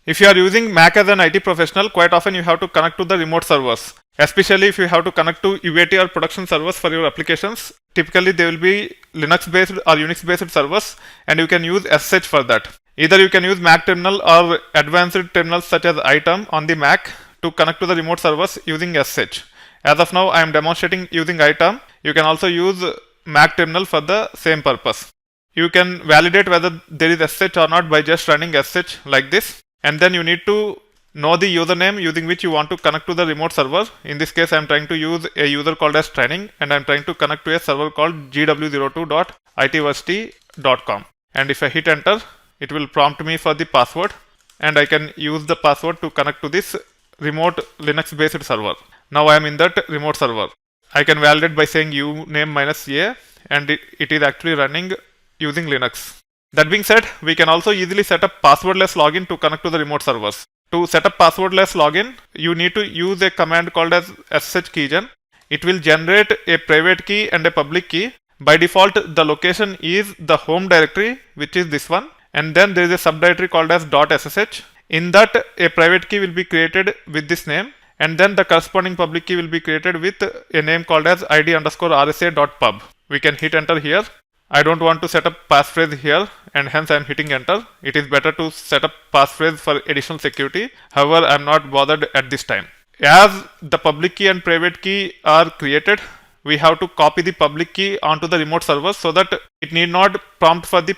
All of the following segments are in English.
If you are using Mac as an IT professional, quite often you have to connect to the remote servers, especially if you have to connect to UAT or production servers for your applications. Typically, they will be Linux based or Unix based servers, and you can use SSH for that. Either you can use Mac terminal or advanced terminals such as iTerm on the Mac to connect to the remote servers using SSH. As of now, I am demonstrating using iTerm. You can also use Mac terminal for the same purpose. You can validate whether there is SSH or not by just running SSH like this. And then you need to know the username using which you want to connect to the remote server. In this case, I am trying to use a user called as training, and I am trying to connect to a server called gw02.itversity.com. And if I hit enter, it will prompt me for the password, and I can use the password to connect to this remote Linux based server. Now I am in that remote server. I can validate by saying uname -a, and it is actually running using Linux. That being said, we can also easily set up passwordless login to connect to the remote servers. To set up passwordless login, you need to use a command called as ssh keygen. It will generate a private key and a public key. By default, the location is the home directory, which is this one, and then there is a subdirectory called as .ssh. In that, a private key will be created with this name, and then the corresponding public key will be created with a name called as id_rsa.pub. We can hit enter here. I don't want to set up passphrase here, and hence I am hitting enter. It is better to set up passphrase for additional security. However, I am not bothered at this time. As the public key and private key are created, we have to copy the public key onto the remote server so that it need not prompt for the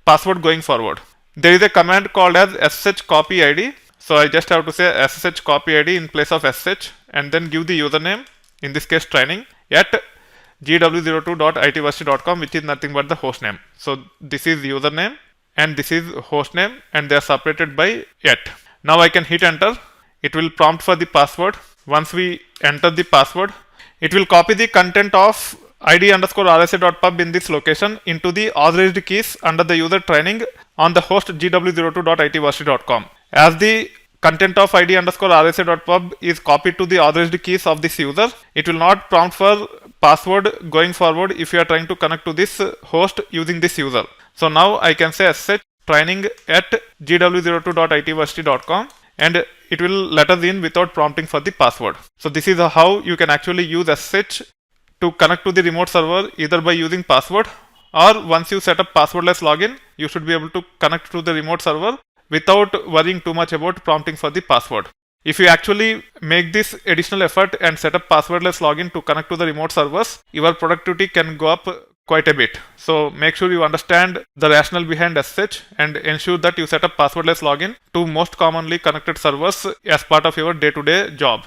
password going forward. There is a command called as ssh copy id. So I just have to say ssh copy id in place of ssh, and then give the username, in this case training, at gw02.itversity.com, which is nothing but the host name. So this is username and this is host name, and they are separated by @. Now I can hit enter. It will prompt for the password. Once we enter the password, it will copy the content of id_rsa.pub in this location into the authorized keys under the user training on the host gw02.itversity.com. As the content of id_rsa.pub is copied to the authorized keys of this user, it will not prompt for password going forward if you are trying to connect to this host using this user. So now I can say ssh training at gw02.itversity.com, and it will let us in without prompting for the password. So this is how you can actually use ssh to connect to the remote server, either by using password, or once you set up passwordless login, you should be able to connect to the remote server without worrying too much about prompting for the password. If you actually make this additional effort and set up passwordless login to connect to the remote servers, your productivity can go up quite a bit. So make sure you understand the rationale behind SSH and ensure that you set up passwordless login to most commonly connected servers as part of your day-to-day job.